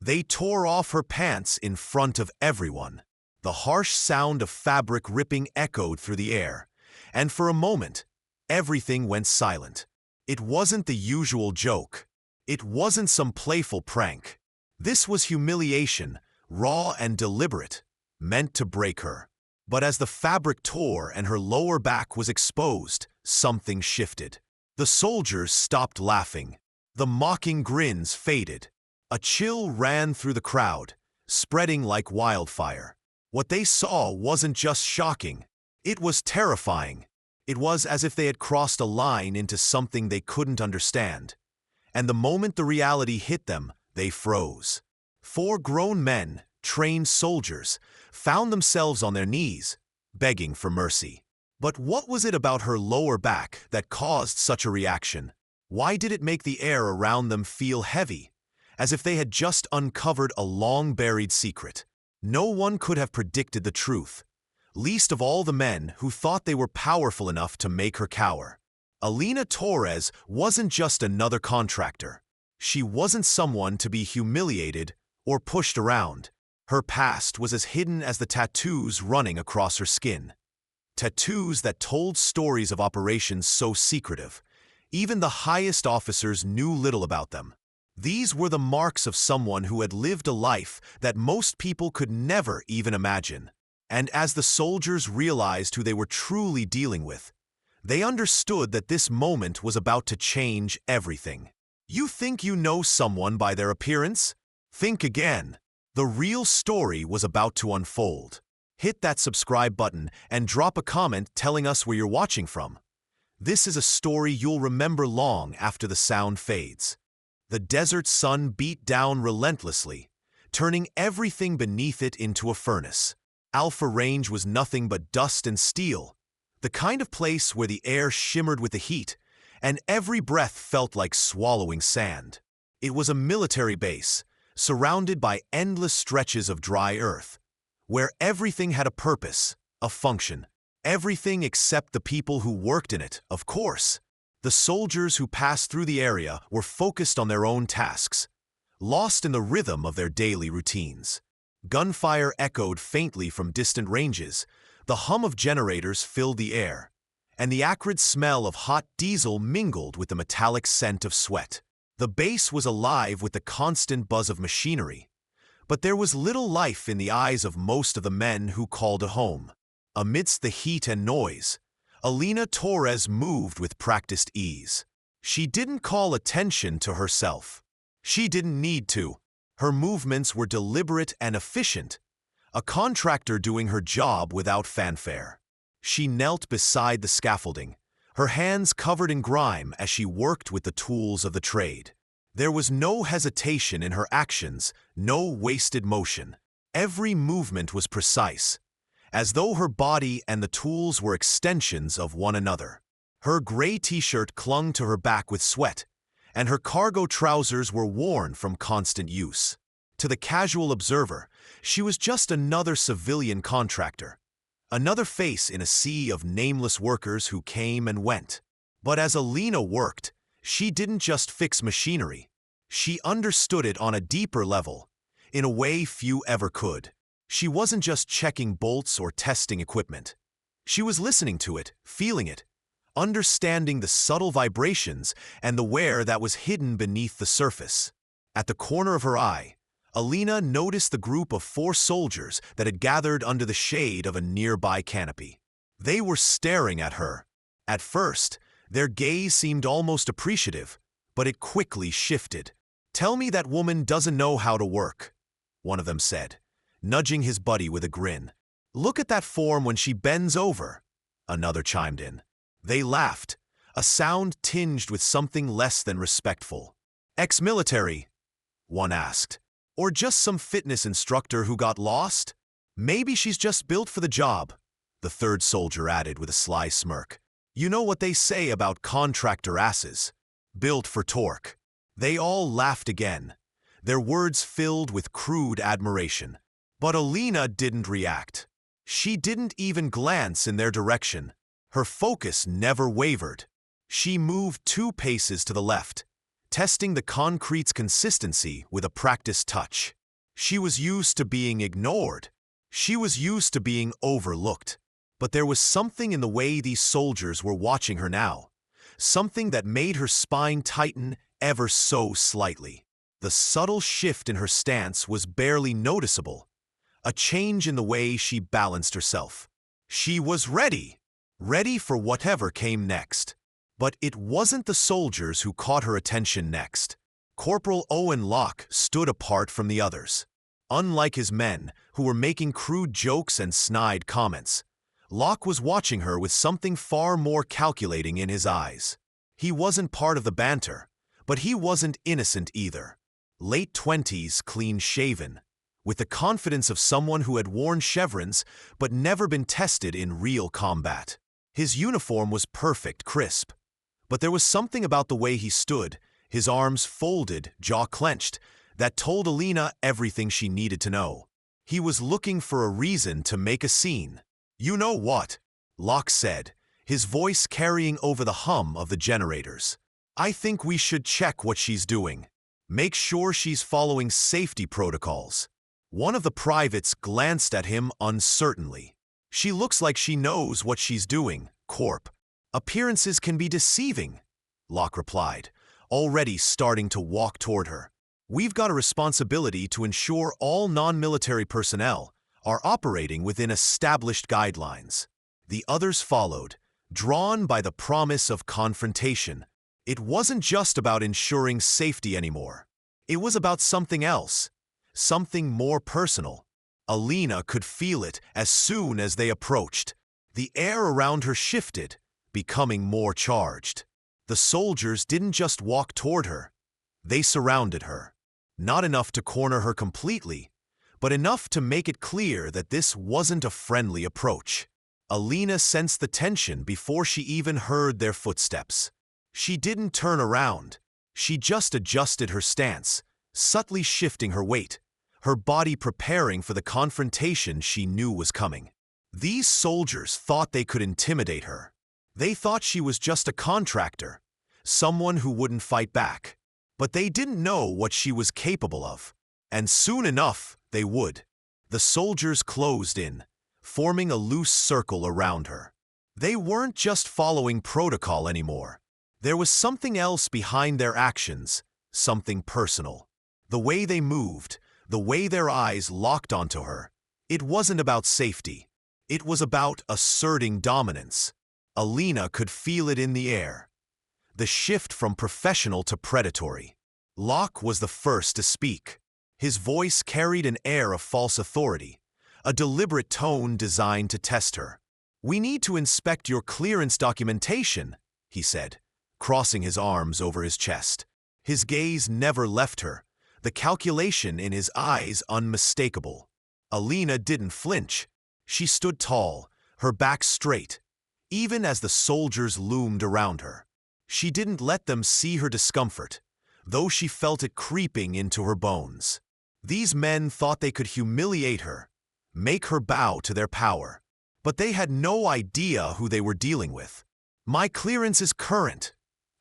They tore off her pants in front of everyone. The harsh sound of fabric ripping echoed through the air, and for a moment, everything went silent. It wasn't the usual joke. It wasn't some playful prank. This was humiliation, raw and deliberate, meant to break her. But as the fabric tore and her lower back was exposed, something shifted. The soldiers stopped laughing. The mocking grins faded. A chill ran through the crowd, spreading like wildfire. What they saw wasn't just shocking. It was terrifying. It was as if they had crossed a line into something they couldn't understand. And the moment the reality hit them, they froze. 4 grown men, trained soldiers, found themselves on their knees, begging for mercy. But what was it about her lower back that caused such a reaction? Why did it make the air around them feel heavy, as if they had just uncovered a long-buried secret? No one could have predicted the truth, least of all the men who thought they were powerful enough to make her cower. Aleena Torres wasn't just another contractor. She wasn't someone to be humiliated or pushed around. Her past was as hidden as the tattoos running across her skin. Tattoos that told stories of operations so secretive, even the highest officers knew little about them. These were the marks of someone who had lived a life that most people could never even imagine. And as the soldiers realized who they were truly dealing with, they understood that this moment was about to change everything. You think you know someone by their appearance? Think again. The real story was about to unfold. Hit that subscribe button and drop a comment telling us where you're watching from. This is a story you'll remember long after the sound fades. The desert sun beat down relentlessly, turning everything beneath it into a furnace. Alpha Range was nothing but dust and steel, the kind of place where the air shimmered with the heat, and every breath felt like swallowing sand. It was a military base, surrounded by endless stretches of dry earth, where everything had a purpose, a function. Everything except the people who worked in it, of course. The soldiers who passed through the area were focused on their own tasks, lost in the rhythm of their daily routines. Gunfire echoed faintly from distant ranges, the hum of generators filled the air, and the acrid smell of hot diesel mingled with the metallic scent of sweat. The base was alive with the constant buzz of machinery, but there was little life in the eyes of most of the men who called it home. Amidst the heat and noise, Aleena Torres moved with practiced ease. She didn't call attention to herself. She didn't need to. Her movements were deliberate and efficient, a contractor doing her job without fanfare. She knelt beside the scaffolding, her hands covered in grime as she worked with the tools of the trade. There was no hesitation in her actions, no wasted motion. Every movement was precise, as though her body and the tools were extensions of one another. Her gray t-shirt clung to her back with sweat, and her cargo trousers were worn from constant use. To the casual observer, she was just another civilian contractor, another face in a sea of nameless workers who came and went. But as Aleena worked, she didn't just fix machinery. She understood it on a deeper level, in a way few ever could. She wasn't just checking bolts or testing equipment. She was listening to it, feeling it, understanding the subtle vibrations and the wear that was hidden beneath the surface. At the corner of her eye, Aleena noticed the group of 4 soldiers that had gathered under the shade of a nearby canopy. They were staring at her. At first, their gaze seemed almost appreciative, but it quickly shifted. "Tell me that woman doesn't know how to work," one of them said, nudging his buddy with a grin. "Look at that form when she bends over," another chimed in. They laughed, a sound tinged with something less than respectful. "Ex-military?" one asked. "Or just some fitness instructor who got lost? Maybe she's just built for the job," the third soldier added with a sly smirk. "You know what they say about contractor asses. Built for torque." They all laughed again, their words filled with crude admiration. But Aleena didn't react. She didn't even glance in their direction. Her focus never wavered. She moved 2 paces to the left, testing the concrete's consistency with a practiced touch. She was used to being ignored. She was used to being overlooked. But there was something in the way these soldiers were watching her now, something that made her spine tighten ever so slightly. The subtle shift in her stance was barely noticeable, a change in the way she balanced herself. She was ready, ready for whatever came next. But it wasn't the soldiers who caught her attention next. Corporal Owen Locke stood apart from the others. Unlike his men, who were making crude jokes and snide comments, Locke was watching her with something far more calculating in his eyes. He wasn't part of the banter, but he wasn't innocent either. Late 20s, clean-shaven, with the confidence of someone who had worn chevrons but never been tested in real combat. His uniform was perfect, crisp, but there was something about the way he stood, his arms folded, jaw clenched, that told Aleena everything she needed to know. He was looking for a reason to make a scene. "You know what?" Locke said, his voice carrying over the hum of the generators. "I think we should check what she's doing. Make sure she's following safety protocols." One of the privates glanced at him uncertainly. "She looks like she knows what she's doing, Corp." "Appearances can be deceiving," Locke replied, already starting to walk toward her. "We've got a responsibility to ensure all non-military personnel are operating within established guidelines." The others followed, drawn by the promise of confrontation. It wasn't just about ensuring safety anymore. It was about something else, something more personal. Aleena could feel it as soon as they approached. The air around her shifted, becoming more charged. The soldiers didn't just walk toward her. They surrounded her. Not enough to corner her completely, but enough to make it clear that this wasn't a friendly approach. Aleena sensed the tension before she even heard their footsteps. She didn't turn around. She just adjusted her stance, subtly shifting her weight, her body preparing for the confrontation she knew was coming. These soldiers thought they could intimidate her. They thought she was just a contractor, someone who wouldn't fight back. But they didn't know what she was capable of. And soon enough, they would. The soldiers closed in, forming a loose circle around her. They weren't just following protocol anymore. There was something else behind their actions, something personal. The way they moved, the way their eyes locked onto her. It wasn't about safety. It was about asserting dominance. Aleena could feel it in the air. The shift from professional to predatory. Locke was the first to speak. His voice carried an air of false authority, a deliberate tone designed to test her. "We need to inspect your clearance documentation," he said, crossing his arms over his chest. His gaze never left her, the calculation in his eyes unmistakable. Aleena didn't flinch. She stood tall, her back straight, even as the soldiers loomed around her. She didn't let them see her discomfort, though she felt it creeping into her bones. These men thought they could humiliate her, make her bow to their power, but they had no idea who they were dealing with. "My clearance is current,"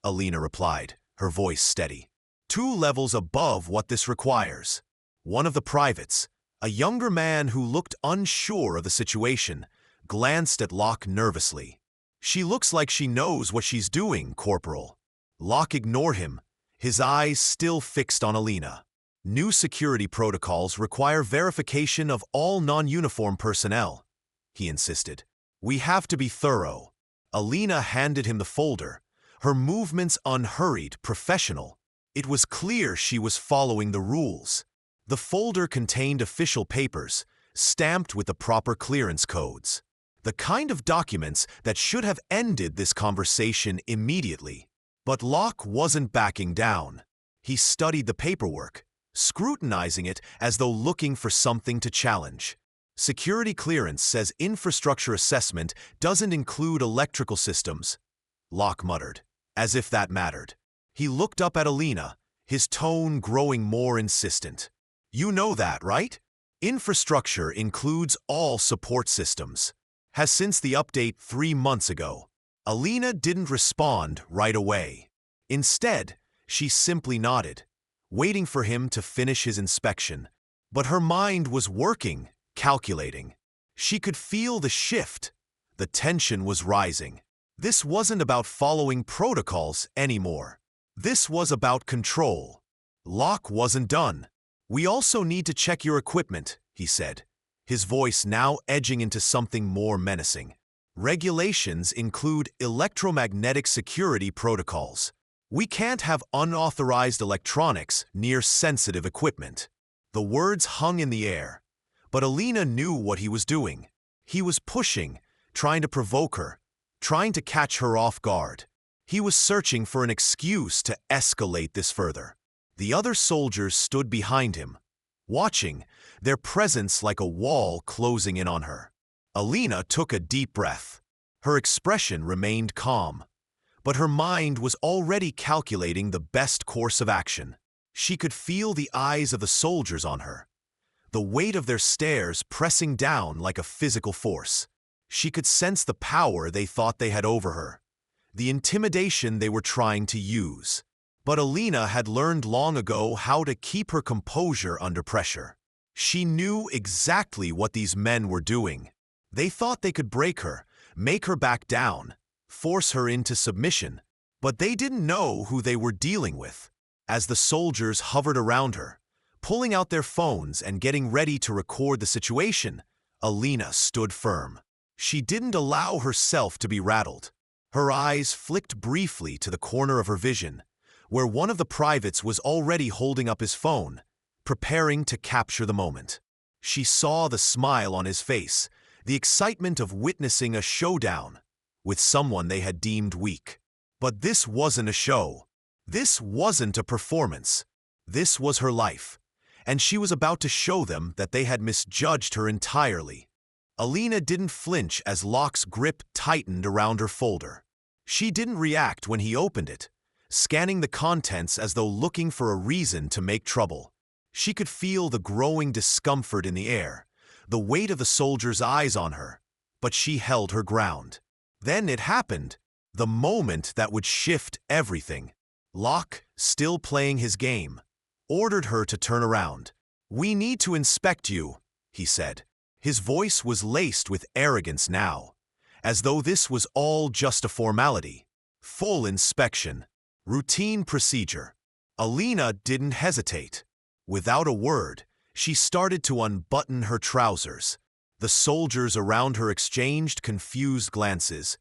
Aleena replied, her voice steady. "2 levels above what this requires." One of the privates, a younger man who looked unsure of the situation, glanced at Locke nervously. "She looks like she knows what she's doing, Corporal." Locke ignored him, his eyes still fixed on Aleena. "New security protocols require verification of all non-uniform personnel," he insisted. "We have to be thorough." Aleena handed him the folder, her movements unhurried, professional. It was clear she was following the rules. The folder contained official papers, stamped with the proper clearance codes. The kind of documents that should have ended this conversation immediately. But Locke wasn't backing down. He studied the paperwork, scrutinizing it as though looking for something to challenge. "Security clearance says infrastructure assessment doesn't include electrical systems," Locke muttered, as if that mattered. He looked up at Aleena, his tone growing more insistent. "You know that, right? Infrastructure includes all support systems. Has since the update 3 months ago." Aleena didn't respond right away. Instead, she simply nodded, waiting for him to finish his inspection. But her mind was working, calculating. She could feel the shift. The tension was rising. This wasn't about following protocols anymore. This was about control. Locke wasn't done. "We also need to check your equipment," he said, his voice now edging into something more menacing. "Regulations include electromagnetic security protocols. We can't have unauthorized electronics near sensitive equipment." The words hung in the air, but Aleena knew what he was doing. He was pushing, trying to provoke her, trying to catch her off guard. He was searching for an excuse to escalate this further. The other soldiers stood behind him, watching, their presence like a wall closing in on her. Aleena took a deep breath. Her expression remained calm, but her mind was already calculating the best course of action. She could feel the eyes of the soldiers on her, the weight of their stares pressing down like a physical force. She could sense the power they thought they had over her, the intimidation they were trying to use. But Aleena had learned long ago how to keep her composure under pressure. She knew exactly what these men were doing. They thought they could break her, make her back down, force her into submission, but they didn't know who they were dealing with. As the soldiers hovered around her, pulling out their phones and getting ready to record the situation, Aleena stood firm. She didn't allow herself to be rattled. Her eyes flicked briefly to the corner of her vision, where one of the privates was already holding up his phone, preparing to capture the moment. She saw the smile on his face, the excitement of witnessing a showdown with someone they had deemed weak. But this wasn't a show. This wasn't a performance. This was her life, and she was about to show them that they had misjudged her entirely. Aleena didn't flinch as Locke's grip tightened around her folder. She didn't react when he opened it, scanning the contents as though looking for a reason to make trouble. She could feel the growing discomfort in the air, the weight of the soldier's eyes on her, but she held her ground. Then it happened, the moment that would shift everything. Locke, still playing his game, ordered her to turn around. "We need to inspect you," he said. His voice was laced with arrogance now, as though this was all just a formality. Full inspection. Routine procedure. Aleena didn't hesitate. Without a word, she started to unbutton her trousers. The soldiers around her exchanged confused glances,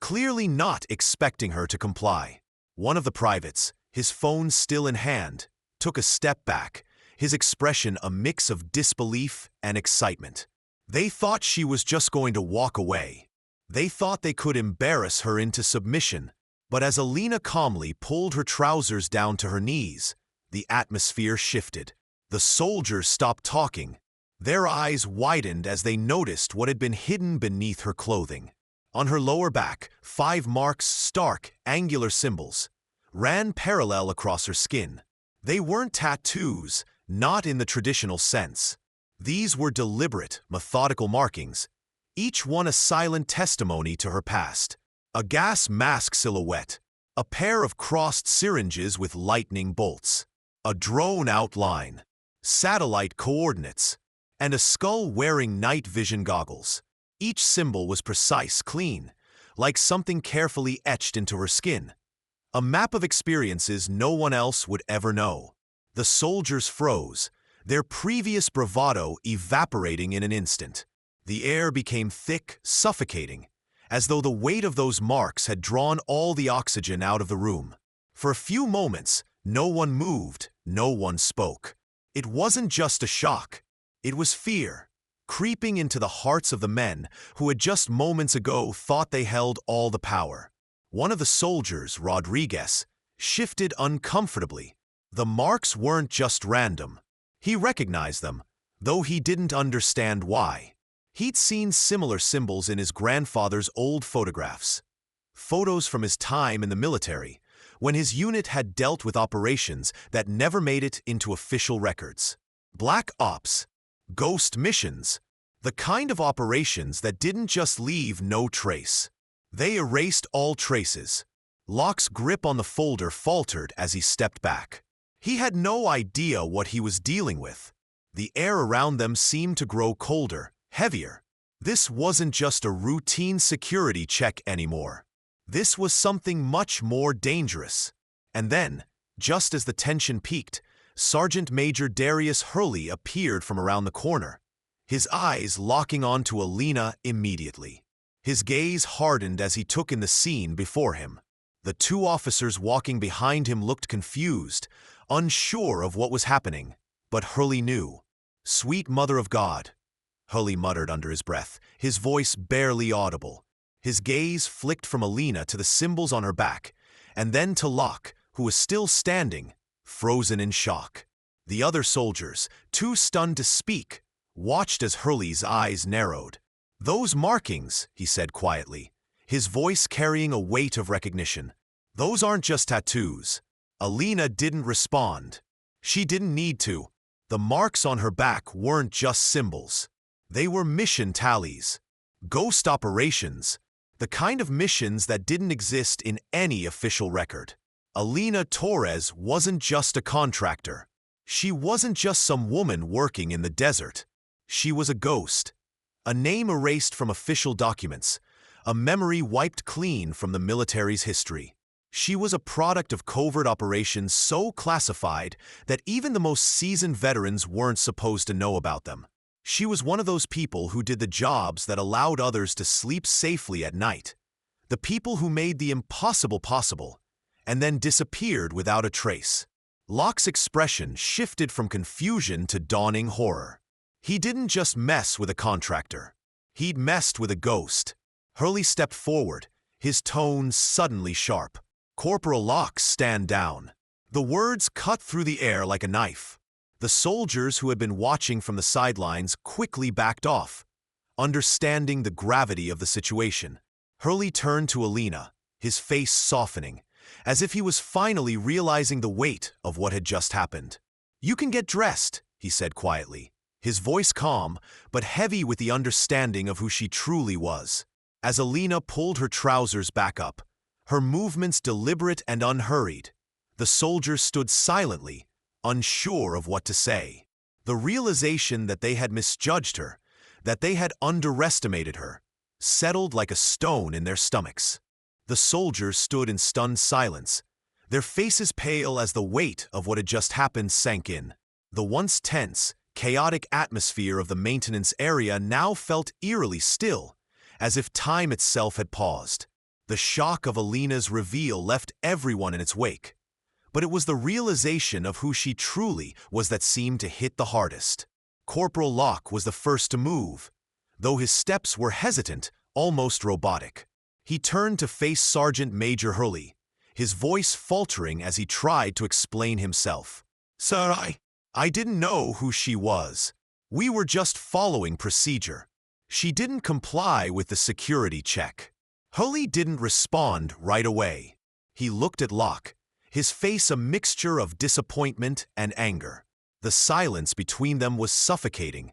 clearly not expecting her to comply. One of the privates, his phone still in hand, took a step back, his expression a mix of disbelief and excitement. They thought she was just going to walk away. They thought they could embarrass her into submission. But as Aleena calmly pulled her trousers down to her knees, the atmosphere shifted. The soldiers stopped talking. Their eyes widened as they noticed what had been hidden beneath her clothing. On her lower back, 5 marks, stark, angular symbols, ran parallel across her skin. They weren't tattoos, not in the traditional sense. These were deliberate, methodical markings, each one a silent testimony to her past. A gas mask silhouette, a pair of crossed syringes with lightning bolts, a drone outline, satellite coordinates, and a skull wearing night vision goggles. Each symbol was precise, clean, like something carefully etched into her skin. A map of experiences no one else would ever know. The soldiers froze, their previous bravado evaporating in an instant. The air became thick, suffocating, as though the weight of those marks had drawn all the oxygen out of the room. For a few moments, no one moved, no one spoke. It wasn't just a shock. It was fear, creeping into the hearts of the men who had just moments ago thought they held all the power. One of the soldiers, Rodriguez, shifted uncomfortably. The marks weren't just random. He recognized them, though he didn't understand why. He'd seen similar symbols in his grandfather's old photographs. Photos from his time in the military, when his unit had dealt with operations that never made it into official records. Black Ops, ghost missions, the kind of operations that didn't just leave no trace. They erased all traces. Locke's grip on the folder faltered as he stepped back. He had no idea what he was dealing with. The air around them seemed to grow colder, heavier. This wasn't just a routine security check anymore. This was something much more dangerous. And then, just as the tension peaked, Sergeant Major Darius Hurley appeared from around the corner, his eyes locking onto Aleena immediately. His gaze hardened as he took in the scene before him. The two officers walking behind him looked confused, unsure of what was happening, but Hurley knew. "Sweet Mother of God," Hurley muttered under his breath, his voice barely audible. His gaze flicked from Aleena to the symbols on her back, and then to Locke, who was still standing, frozen in shock. The other soldiers, too stunned to speak, watched as Hurley's eyes narrowed. "Those markings," he said quietly, his voice carrying a weight of recognition. "Those aren't just tattoos." Aleena didn't respond. She didn't need to. The marks on her back weren't just symbols. They were mission tallies. Ghost operations. The kind of missions that didn't exist in any official record. Aleena Torres wasn't just a contractor. She wasn't just some woman working in the desert. She was a ghost. A name erased from official documents. A memory wiped clean from the military's history. She was a product of covert operations so classified that even the most seasoned veterans weren't supposed to know about them. She was one of those people who did the jobs that allowed others to sleep safely at night. The people who made the impossible possible, and then disappeared without a trace. Locke's expression shifted from confusion to dawning horror. He didn't just mess with a contractor. He'd messed with a ghost. Hurley stepped forward, his tone suddenly sharp. "Corporal Locke, stand down." The words cut through the air like a knife. The soldiers who had been watching from the sidelines quickly backed off, understanding the gravity of the situation. Hurley turned to Aleena, his face softening, as if he was finally realizing the weight of what had just happened. "You can get dressed," he said quietly, his voice calm, but heavy with the understanding of who she truly was. As Aleena pulled her trousers back up, her movements deliberate and unhurried, the soldiers stood silently, unsure of what to say. The realization that they had misjudged her, that they had underestimated her, settled like a stone in their stomachs. The soldiers stood in stunned silence, their faces pale as the weight of what had just happened sank in. The once tense, chaotic atmosphere of the maintenance area now felt eerily still, as if time itself had paused. The shock of Aleena's reveal left everyone in its wake, but it was the realization of who she truly was that seemed to hit the hardest. Corporal Locke was the first to move, though his steps were hesitant, almost robotic. He turned to face Sergeant Major Hurley, his voice faltering as he tried to explain himself. "Sir, I didn't know who she was. We were just following procedure. She didn't comply with the security check." Hurley didn't respond right away. He looked at Locke, his face a mixture of disappointment and anger. The silence between them was suffocating,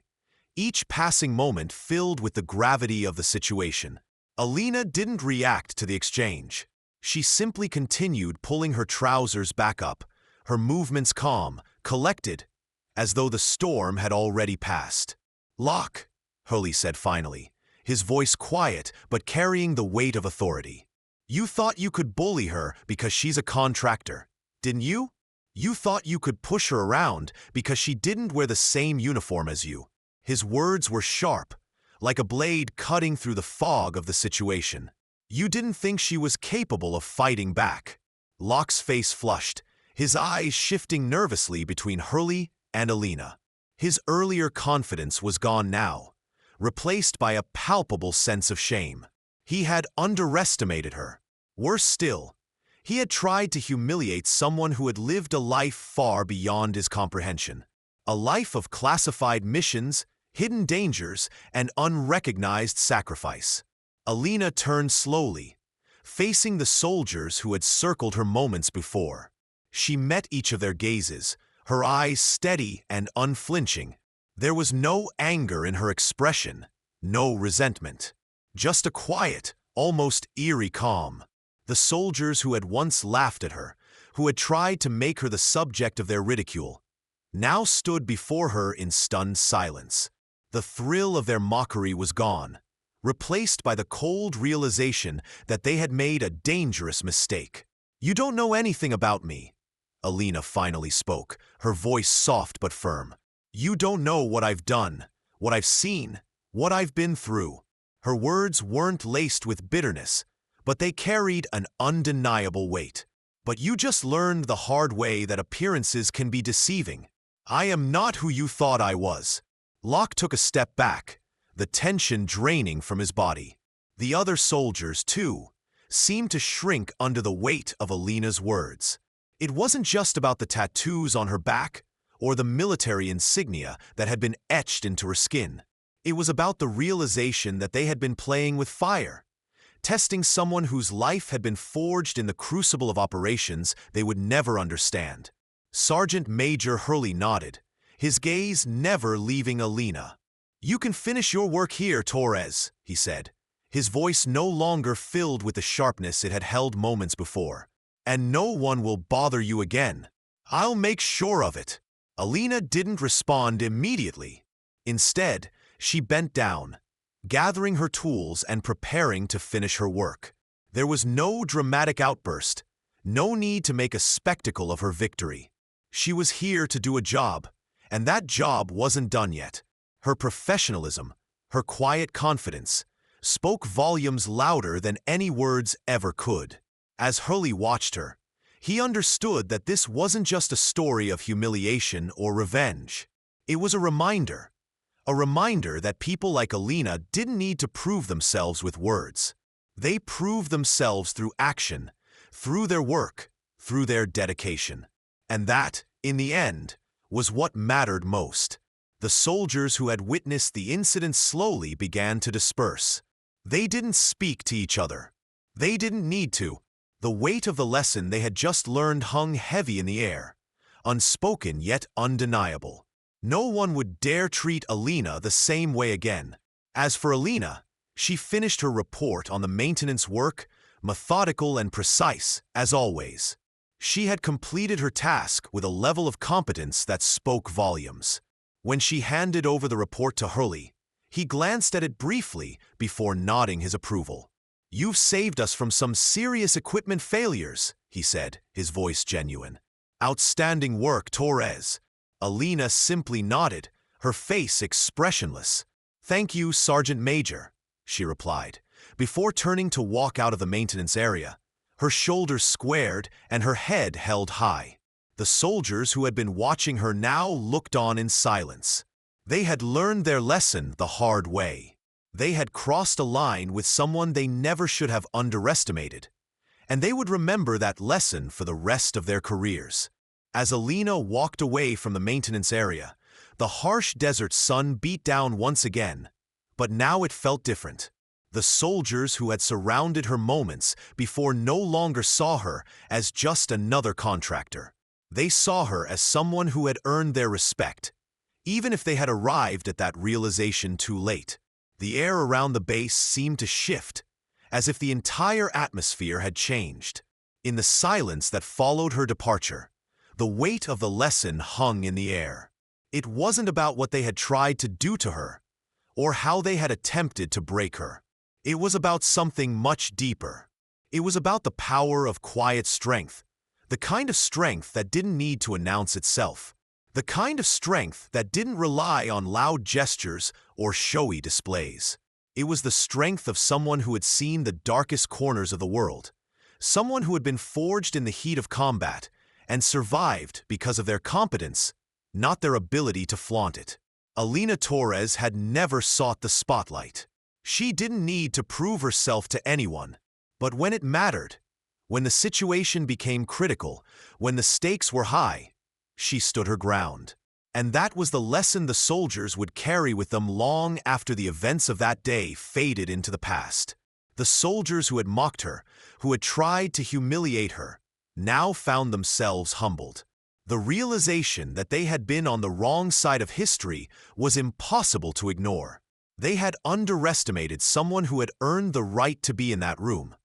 each passing moment filled with the gravity of the situation. Aleena didn't react to the exchange. She simply continued pulling her trousers back up, her movements calm, collected, as though the storm had already passed. "Locke," Hurley said finally, his voice quiet but carrying the weight of authority. "You thought you could bully her because she's a contractor, didn't you? You thought you could push her around because she didn't wear the same uniform as you." His words were sharp, like a blade cutting through the fog of the situation. "You didn't think she was capable of fighting back." Locke's face flushed, his eyes shifting nervously between Hurley and Aleena. His earlier confidence was gone now, replaced by a palpable sense of shame. He had underestimated her. Worse still, he had tried to humiliate someone who had lived a life far beyond his comprehension. A life of classified missions, hidden dangers, and unrecognized sacrifice. Aleena turned slowly, facing the soldiers who had circled her moments before. She met each of their gazes, her eyes steady and unflinching. There was no anger in her expression, no resentment. Just a quiet, almost eerie calm. The soldiers who had once laughed at her, who had tried to make her the subject of their ridicule, now stood before her in stunned silence. The thrill of their mockery was gone, replaced by the cold realization that they had made a dangerous mistake. "You don't know anything about me," Aleena finally spoke, her voice soft but firm. "You don't know what I've done, what I've seen, what I've been through." Her words weren't laced with bitterness, but they carried an undeniable weight. "But you just learned the hard way that appearances can be deceiving. I am not who you thought I was." Locke took a step back, the tension draining from his body. The other soldiers, too, seemed to shrink under the weight of Aleena's words. It wasn't just about the tattoos on her back or the military insignia that had been etched into her skin. It was about the realization that they had been playing with fire, testing someone whose life had been forged in the crucible of operations they would never understand. Sergeant Major Hurley nodded, his gaze never leaving Aleena. "You can finish your work here, Torres," he said, his voice no longer filled with the sharpness it had held moments before. "And no one will bother you again. I'll make sure of it." Aleena didn't respond immediately. Instead, she bent down, gathering her tools and preparing to finish her work. There was no dramatic outburst, no need to make a spectacle of her victory. She was here to do a job, and that job wasn't done yet. Her professionalism, her quiet confidence, spoke volumes louder than any words ever could. As Hurley watched her, he understood that this wasn't just a story of humiliation or revenge. It was a reminder that people like Aleena didn't need to prove themselves with words. They proved themselves through action, through their work, through their dedication. And that, in the end, was what mattered most. The soldiers who had witnessed the incident slowly began to disperse. They didn't speak to each other. They didn't need to. The weight of the lesson they had just learned hung heavy in the air, unspoken yet undeniable. No one would dare treat Aleena the same way again. As for Aleena, she finished her report on the maintenance work, methodical and precise, as always. She had completed her task with a level of competence that spoke volumes. When she handed over the report to Hurley, he glanced at it briefly before nodding his approval. "You've saved us from some serious equipment failures," he said, his voice genuine. "Outstanding work, Torres." Aleena simply nodded, her face expressionless. "Thank you, Sergeant Major," she replied, before turning to walk out of the maintenance area. Her shoulders squared and her head held high. The soldiers who had been watching her now looked on in silence. They had learned their lesson the hard way. They had crossed a line with someone they never should have underestimated, and they would remember that lesson for the rest of their careers. As Aleena walked away from the maintenance area, the harsh desert sun beat down once again, but now it felt different. The soldiers who had surrounded her moments before no longer saw her as just another contractor. They saw her as someone who had earned their respect, even if they had arrived at that realization too late. The air around the base seemed to shift, as if the entire atmosphere had changed. In the silence that followed her departure, the weight of the lesson hung in the air. It wasn't about what they had tried to do to her, or how they had attempted to break her. It was about something much deeper. It was about the power of quiet strength, the kind of strength that didn't need to announce itself, the kind of strength that didn't rely on loud gestures or showy displays. It was the strength of someone who had seen the darkest corners of the world, someone who had been forged in the heat of combat and survived because of their competence, not their ability to flaunt it. Aleena Torres had never sought the spotlight. She didn't need to prove herself to anyone, but when it mattered, when the situation became critical, when the stakes were high, she stood her ground. And that was the lesson the soldiers would carry with them long after the events of that day faded into the past. The soldiers who had mocked her, who had tried to humiliate her, now found themselves humbled. The realization that they had been on the wrong side of history was impossible to ignore. They had underestimated someone who had earned the right to be in that room,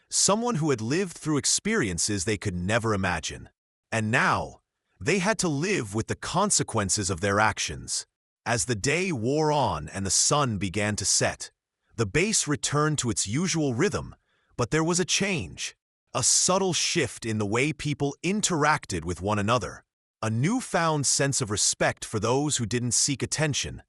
someone who had lived through experiences they could never imagine. And now, They had to live with the consequences of their actions. As the day wore on and the sun began to set, the base returned to its usual rhythm, but there was a change. A subtle shift in the way people interacted with one another. A newfound sense of respect for those who didn't seek attention,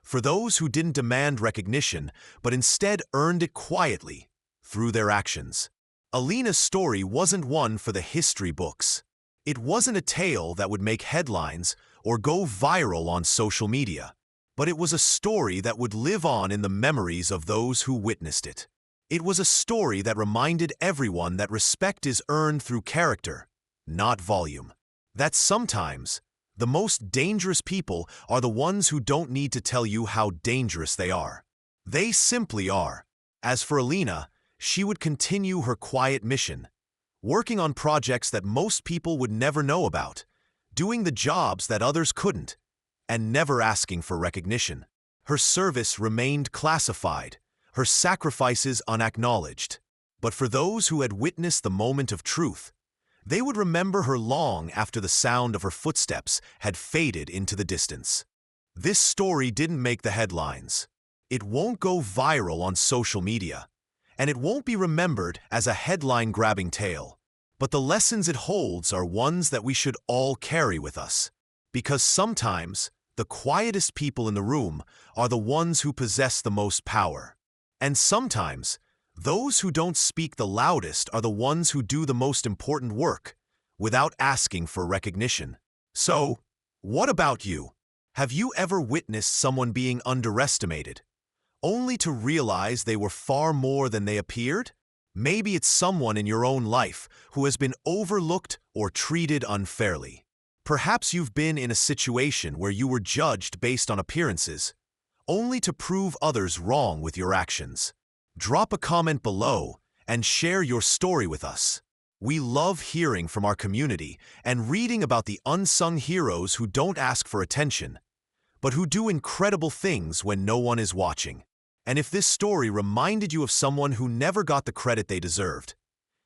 for those who didn't demand recognition, but instead earned it quietly, through their actions. Aleena's story wasn't one for the history books. It wasn't a tale that would make headlines or go viral on social media, but it was a story that would live on in the memories of those who witnessed it. It was a story that reminded everyone that respect is earned through character, not volume. That sometimes, the most dangerous people are the ones who don't need to tell you how dangerous they are. They simply are. As for Aleena, she would continue her quiet mission, working on projects that most people would never know about, doing the jobs that others couldn't, and never asking for recognition. Her service remained classified, her sacrifices unacknowledged. But for those who had witnessed the moment of truth, they would remember her long after the sound of her footsteps had faded into the distance. This story didn't make the headlines. It won't go viral on social media, and it won't be remembered as a headline-grabbing tale. But the lessons it holds are ones that we should all carry with us. Because sometimes, the quietest people in the room are the ones who possess the most power. And sometimes, those who don't speak the loudest are the ones who do the most important work, without asking for recognition. So, what about you? Have you ever witnessed someone being underestimated, only to realize they were far more than they appeared? Maybe it's someone in your own life who has been overlooked or treated unfairly. Perhaps you've been in a situation where you were judged based on appearances, only to prove others wrong with your actions. Drop a comment below and share your story with us. We love hearing from our community and reading about the unsung heroes who don't ask for attention, but who do incredible things when no one is watching. And if this story reminded you of someone who never got the credit they deserved,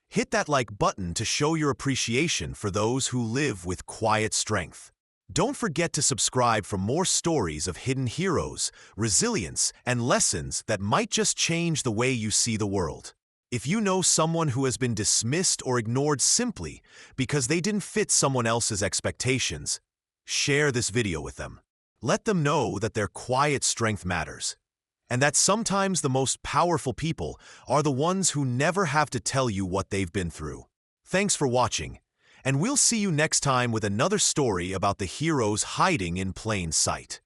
hit that like button to show your appreciation for those who live with quiet strength. Don't forget to subscribe for more stories of hidden heroes, resilience, and lessons that might just change the way you see the world. If you know someone who has been dismissed or ignored simply because they didn't fit someone else's expectations, share this video with them. Let them know that their quiet strength matters, and that sometimes the most powerful people are the ones who never have to tell you what they've been through. Thanks for watching, and we'll see you next time with another story about the heroes hiding in plain sight.